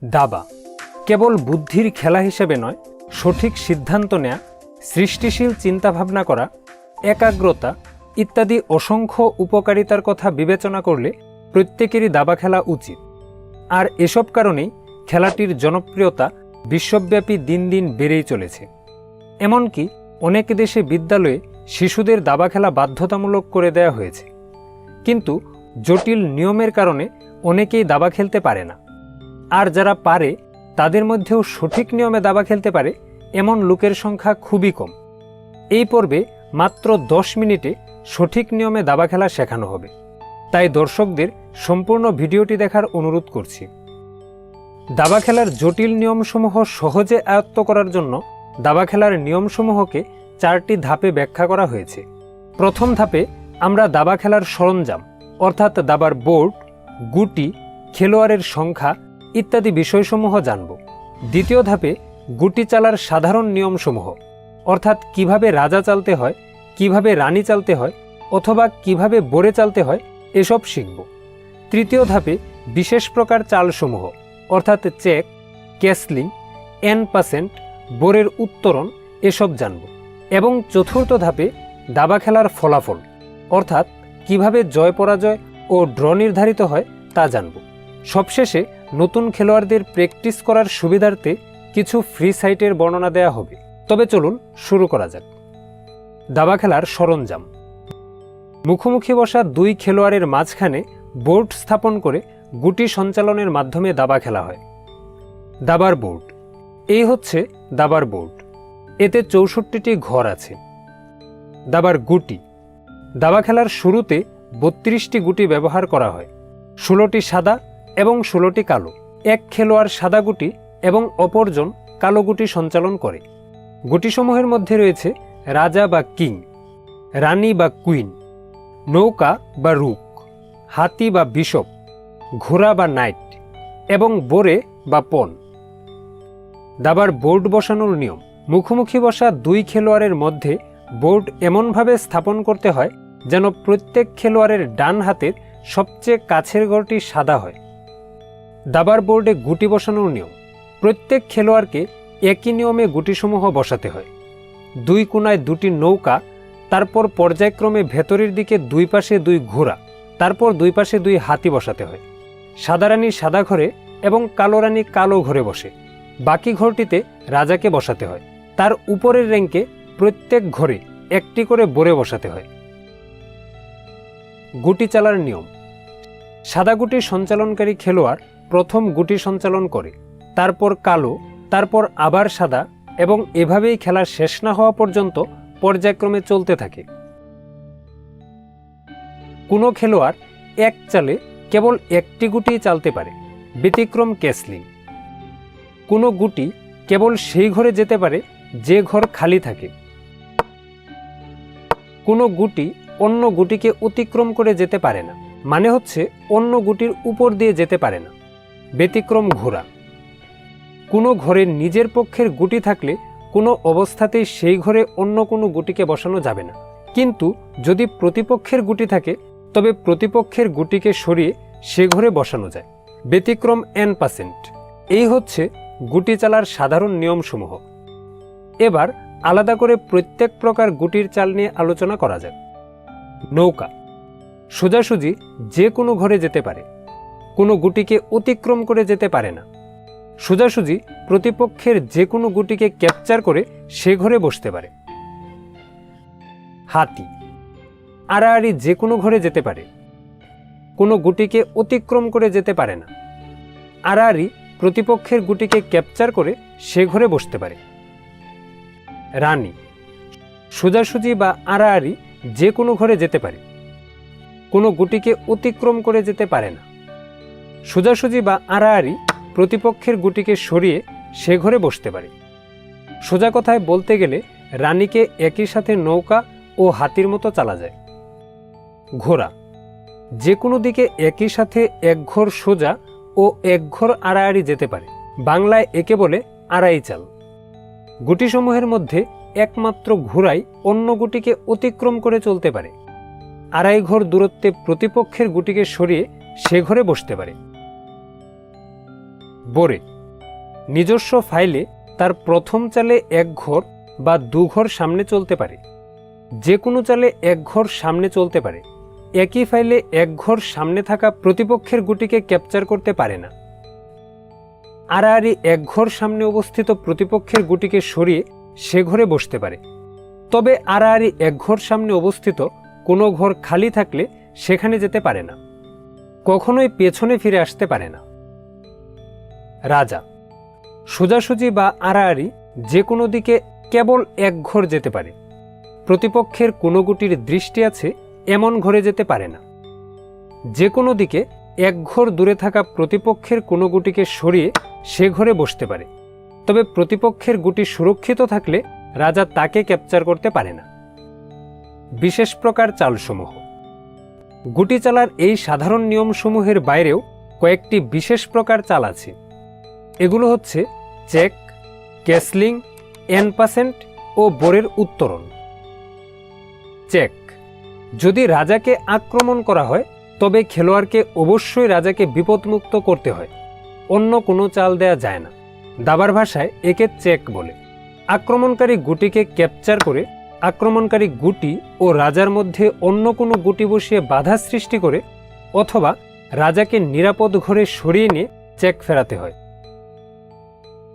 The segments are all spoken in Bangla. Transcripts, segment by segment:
দাবা কেবল বুদ্ধির খেলা হিসেবে নয়, সঠিক সিদ্ধান্ত নেয়া, সৃষ্টিশীল চিন্তাভাবনা করা, একাগ্রতা ইত্যাদি অসংখ্য উপকারিতার কথা বিবেচনা করলে প্রত্যেকেরই দাবা খেলা উচিত। আর এসব কারণেই খেলাটির জনপ্রিয়তা বিশ্বব্যাপী দিন দিন বেড়েই চলেছে। এমনকি অনেক দেশে বিদ্যালয়ে শিশুদের দাবা খেলা বাধ্যতামূলক করে দেওয়া হয়েছে। কিন্তু জটিল নিয়মের কারণে অনেকেই দাবা খেলতে পারে না। আর যারা পারে তাদের মধ্যেও সঠিক নিয়মে দাবা খেলতে পারে এমন লোকের সংখ্যা খুবই কম। এই পর্বে মাত্র 10 মিনিটে সঠিক নিয়মে দাবা খেলা শেখানো হবে। তাই দর্শকদের সম্পূর্ণ ভিডিওটি দেখার অনুরোধ করছি। দাবা খেলার জটিল নিয়মসমূহ সহজে আয়ত্ত করার জন্য দাবা খেলার নিয়মসমূহকে 4টি ধাপে ব্যাখ্যা করা হয়েছে। প্রথম ধাপে আমরা দাবা খেলার সরঞ্জাম অর্থাৎ দাবার বোর্ড, গুটি, খেলোয়াড়ের সংখ্যা ইত্যাদি বিষয়সমূহ জানব। দ্বিতীয় ধাপে গুটি চালার সাধারণ নিয়মসমূহ অর্থাৎ কিভাবে রাজা চালতে হয়, কিভাবে রানী চালতে হয় অথবা কিভাবে বোরে চালতে হয় এসব শিখব। তৃতীয় ধাপে বিশেষ প্রকার চালসমূহ অর্থাৎ চেক, ক্যাসলিং, এন%, বোরের উত্তরণ এসব জানব। এবং চতুর্থ ধাপে দাবা খেলার ফলাফল অর্থাৎ কিভাবে জয় পরাজয় ও ড্র নির্ধারিত হয় তা জানব। সবশেষে নতুন খেলোয়াড়দের প্র্যাকটিস করার সুবিধার্থে কিছু ফ্রি সাইটের বর্ণনা দেওয়া হবে। তবে চলুন শুরু করা যাক। দাবা খেলার সরঞ্জাম। মুখোমুখি বসা 2 খেলোয়াড়ের মাঝখানে বোর্ড স্থাপন করে গুটি সঞ্চালনের মাধ্যমে দাবা খেলা হয়। দাবার বোর্ড। এই হচ্ছে দাবার বোর্ড। এতে 64টি ঘর আছে। দাবার গুটি। দাবা খেলার শুরুতে 32টি গুটি ব্যবহার করা হয়। 16টি সাদা এবং 16টি কালো। এক খেলোয়াড় সাদা গুটি এবং অপরজন কালো গুটি সঞ্চালন করে। গুটিসমূহের মধ্যে রয়েছে রাজা বা কিং, রানী বা কুইন, নৌকা বা রুক, হাতি বা বিশপ, ঘোড়া বা নাইট এবং বোরে বা পন। দাবার বোর্ড বসানোর নিয়ম। মুখোমুখি বসা 2 খেলোয়াড়ের মধ্যে বোর্ড এমনভাবে স্থাপন করতে হয় যেন প্রত্যেক খেলোয়াড়ের ডান হাতের সবচেয়ে কাছের ঘরটি সাদা হয়। দাবার বোর্ডে গুটি বসানোর নিয়ম। প্রত্যেক খেলোয়াড়কে একই নিয়মে গুটিসমূহ বসাতে হয়। 2 কোণায় 2টি নৌকা, তারপর পর্যায়ক্রমে ভেতরের দিকে 2 পাশে 2 ঘোড়া, তারপর 2 পাশে 2 হাতি বসাতে হয়। সাদা রানী সাদা ঘরে এবং কালো রানী কালো ঘরে বসে। বাকি ঘরটিতে রাজাকে বসাতে হয়। তার উপরের র্যাঙ্কে প্রত্যেক ঘরে একটি করে বোরে বসাতে হয়। গুটি চালার নিয়ম। সাদা গুটি সঞ্চালনকারী খেলোয়াড় প্রথম গুটি সঞ্চালন করে, তারপর কালো, তারপর আবার সাদা এবং এভাবেই খেলা শেষ না হওয়া পর্যন্ত পর্যায়ক্রমে চলতে থাকে। কোনো খেলোয়াড় এক চালে কেবল একটি গুটি চালতে পারে, ব্যতিক্রম ক্যাসলিং। কোনো গুটি কেবল সেই ঘরে যেতে পারে যে ঘর খালি থাকে। কোনো গুটি অন্য গুটিকে অতিক্রম করে যেতে পারে না, মানে হচ্ছে অন্য গুটির উপর দিয়ে যেতে পারে না, ব্যতিক্রম ঘোড়া। কোনো ঘরে নিজের পক্ষের গুটি থাকলে কোনো অবস্থাতেই সেই ঘরে অন্য কোনো গুটিকে বসানো যাবে না। কিন্তু যদি প্রতিপক্ষের গুটি থাকে তবে প্রতিপক্ষের গুটিকে সরিয়ে সে ঘরে বসানো যায়, ব্যতিক্রম N%। এই হচ্ছে গুটি চালার সাধারণ নিয়মসমূহ। এবার আলাদা করে প্রত্যেক প্রকার গুটির চাল নিয়ে আলোচনা করা যাক। নৌকা। সোজাসুজি যে কোনো ঘরে যেতে পারে, কোনো গুটিকে অতিক্রম করে যেতে পারে না। সোজাসুজি প্রতিপক্ষের যে কোনো গুটিকে ক্যাপচার করে সে ঘরে বসতে পারে। হাতি। আড়াআড়ি যে কোনো ঘরে যেতে পারে, কোনো গুটিকে অতিক্রম করে যেতে পারে না। আড়াআড়ি প্রতিপক্ষের গুটিকে ক্যাপচার করে সে ঘরে বসতে পারে। রানী। সোজাসুজি বা আড়াআড়ি যে কোনো ঘরে যেতে পারে, কোনো গুটিকে অতিক্রম করে যেতে পারে না। সোজাসুজি বা আড়াআড়ি প্রতিপক্ষের গুটিকে সরিয়ে সে ঘরে বসতে পারে। সোজা কথায় বলতে গেলে রানীকে একই সাথে নৌকা ও হাতির মতো চালা যায়। ঘোড়া। যে কোনো দিকে একই সাথে এক ঘর সোজা ও এক ঘর আড়াআড়ি যেতে পারে, বাংলায় একে বলে আড়াই চাল। গুটিসমূহের মধ্যে একমাত্র ঘোড়াই অন্য গুটিকে অতিক্রম করে চলতে পারে। আড়াই ঘর দূরত্বে প্রতিপক্ষের গুটিকে সরিয়ে সে ঘরে বসতে পারে। বোরে। নিজস্ব ফাইলে তার প্রথম চালে এক ঘর বা দু ঘর সামনে চলতে পারে। যে কোনো চালে এক ঘর সামনে চলতে পারে। একই ফাইলে এক ঘর সামনে থাকা প্রতিপক্ষের গুটিকে ক্যাপচার করতে পারে না। আড়াআড়ি এক ঘর সামনে অবস্থিত প্রতিপক্ষের গুটিকে সরিয়ে সে ঘরে বসতে পারে। তবে আড়াআড়ি এক ঘর সামনে অবস্থিত কোনো ঘর খালি থাকলে সেখানে যেতে পারে না। কখনোই পেছনে ফিরে আসতে পারে না। রাজা সোজাসুজি বা আড়াআড়ি যে কোনো দিকে কেবল এক ঘর যেতে পারে। প্রতিপক্ষের কোনো গুটির দৃষ্টি আছে এমন ঘরে যেতে পারে না। যে কোনো দিকে এক ঘর দূরে থাকা প্রতিপক্ষের কোনো গুটিকে সরিয়ে সে ঘরে বসতে পারে। তবে প্রতিপক্ষের গুটি সুরক্ষিত থাকলে রাজা তাকে ক্যাপচার করতে পারে না। বিশেষ প্রকার চালসমূহ। গুটি চালার এই সাধারণ নিয়মসমূহের বাইরেও কয়েকটি বিশেষ প্রকার চাল আছে। এগুলো হচ্ছে চেক, ক্যাসলিং, এনপাসেন্ট ও বোরের উত্তরণ। চেক। যদি রাজাকে আক্রমণ করা হয় তবে খেলোয়াড়কে অবশ্যই রাজাকে বিপদমুক্ত করতে হয়। অন্য কোনো চাল দেয়া যায় না। দাবার ভাষায় একে চেক বলে। আক্রমণকারী গুটিকে ক্যাপচার করে আক্রমণকারী গুটি ও রাজার মধ্যে অন্য কোনো গুটি বসিয়ে বাধা সৃষ্টি করে অথবা রাজাকে নিরাপদ ঘরে সরিয়ে নিয়ে চেক ফেরাতে হয়।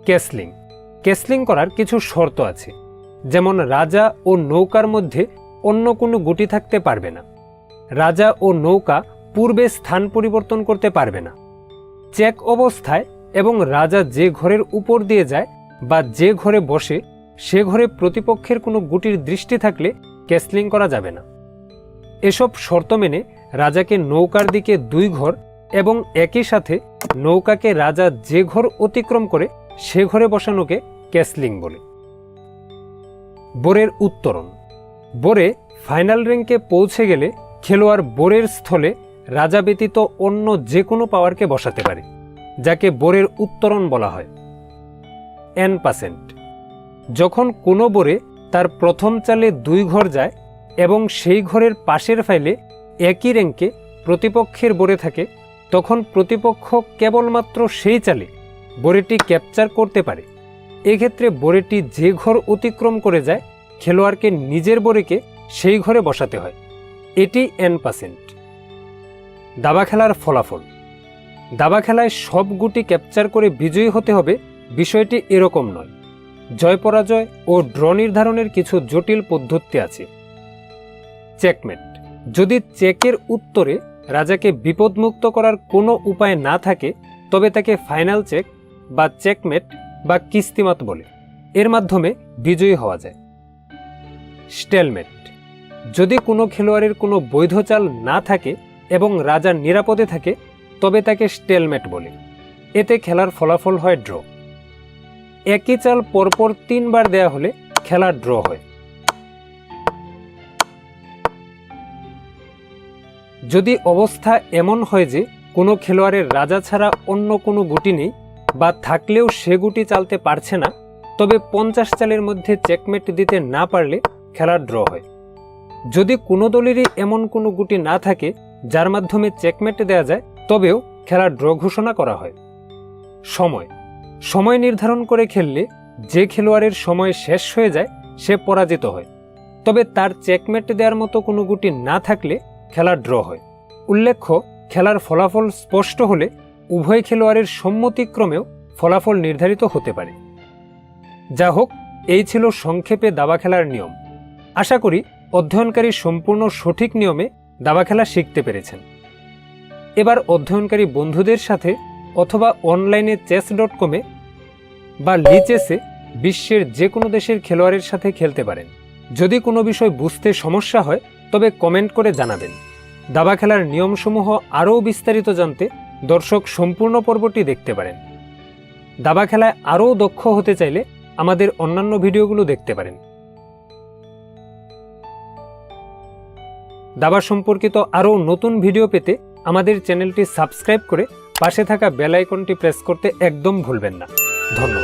ক্যাসলিং। ক্যাসলিং করার কিছু শর্ত আছে, যেমন রাজা ও নৌকার মধ্যে অন্য কোনো গুটি থাকতে পারবে না। রাজা ও নৌকা পূর্বে স্থান পরিবর্তন করতে পারবে না। চেক অবস্থায় এবং রাজা যে ঘরের উপর দিয়ে যায় বা যে ঘরে বসে সে ঘরে প্রতিপক্ষের কোনো গুটির দৃষ্টি থাকলে ক্যাসলিং করা যাবে না। এসব শর্ত মেনে রাজাকে নৌকার দিকে 2 ঘর এবং একই সাথে নৌকাকে রাজা যে ঘর অতিক্রম করে সে ঘরে বসানোকে ক্যাসলিং বলে। বোরের উত্তরণ। বোরে ফাইনাল র্যাঙ্কে পৌঁছে গেলে খেলোয়াড় বোরের স্থলে রাজা ব্যতীত অন্য যে কোনো পাওয়ারকে বসাতে পারে, যাকে বোরের উত্তরণ বলা হয়। এনপাসেন্ট। যখন কোনো বোরে তার প্রথম চালে 2 ঘর যায় এবং সেই ঘরের পাশের ফাইলে একই র্যাঙ্কে প্রতিপক্ষের বোরে থাকে, তখন প্রতিপক্ষ কেবলমাত্র সেই চালে বোরেটি ক্যাপচার করতে পারে। এক্ষেত্রে বোরেটি যে ঘর অতিক্রম করে যায় খেলোয়াড়কে নিজের বোরেকে সেই ঘরে বসাতে হয়। এটি এনপাসেন্ট। দাবা খেলার ফলাফল। দাবা খেলায় সব গুটি ক্যাপচার করে বিজয়ী হতে হবে বিষয়টি এরকম নয়। জয় পরাজয় ও ড্র নির্ধারণের কিছু জটিল পদ্ধতি আছে। চেকমেট। যদি চেকের উত্তরে রাজাকে বিপদমুক্ত করার কোনো উপায় না থাকে তবে তাকে ফাইনাল চেক বা চেকমেট বা কিস্তিমাত বলে। এর মাধ্যমে বিজয়ী হওয়া যায়। স্টেলমেট। যদি কোনো খেলোয়াড়ের কোনো বৈধ চাল না থাকে এবং রাজা নিরাপদে থাকে তবে তাকে স্টেলমেট বলে। এতে খেলার ফলাফল হয় ড্র। একই চাল পরপর 3 বার দেয়া হলে খেলা ড্র হয়। যদি অবস্থা এমন হয় যে কোনো খেলোয়াড়ের রাজা ছাড়া অন্য কোনো গুটি নেই বা থাকলেও সে গুটি চালতে পারছে না, তবে 50 চালের মধ্যে চেকমেট দিতে না পারলে খেলা ড্র হয়। যদি কোনো দলেরই এমন কোনো গুটি না থাকে যার মাধ্যমে চেকমেট দেওয়া যায় তবেও খেলা ড্র ঘোষণা করা হয়। সময়। সময় নির্ধারণ করে খেললে যে খেলোয়াড়ের সময় শেষ হয়ে যায় সে পরাজিত হয়। তবে তার চেকমেট দেওয়ার মতো কোনো গুটি না থাকলে খেলা ড্র হয়। উল্লেখ্য, খেলার ফলাফল স্পষ্ট হলে উভয় খেলোয়াড়ের সম্মতিক্রমেও ফলাফল নির্ধারিত হতে পারে। যা হোক, এই ছিল সংক্ষেপে দাবা খেলার নিয়ম। আশা করি অধ্যয়নকারী সম্পূর্ণ সঠিক নিয়মে দাবা খেলা শিখতে পেরেছেন। এবার অধ্যয়নকারী বন্ধুদের সাথে অথবা অনলাইনে chess.com-এ বা লিচেসে বিশ্বের যে কোনো দেশের খেলোয়াড়ের সাথে খেলতে পারেন। যদি কোনো বিষয় বুঝতে সমস্যা হয় তবে কমেন্ট করে জানাবেন। দাবা খেলার নিয়মসমূহ আরও বিস্তারিত জানতে দর্শক সম্পূর্ণ পর্বটি দেখতে পারেন। দাবা খেলায় আরও দক্ষ হতে চাইলে আমাদের অন্যান্য ভিডিওগুলো দেখতে পারেন। দাবা সম্পর্কিত আরও নতুন ভিডিও পেতে আমাদের চ্যানেলটি সাবস্ক্রাইব করে পাশে থাকা বেল আইকনটি প্রেস করতে একদম ভুলবেন না। ধন্যবাদ।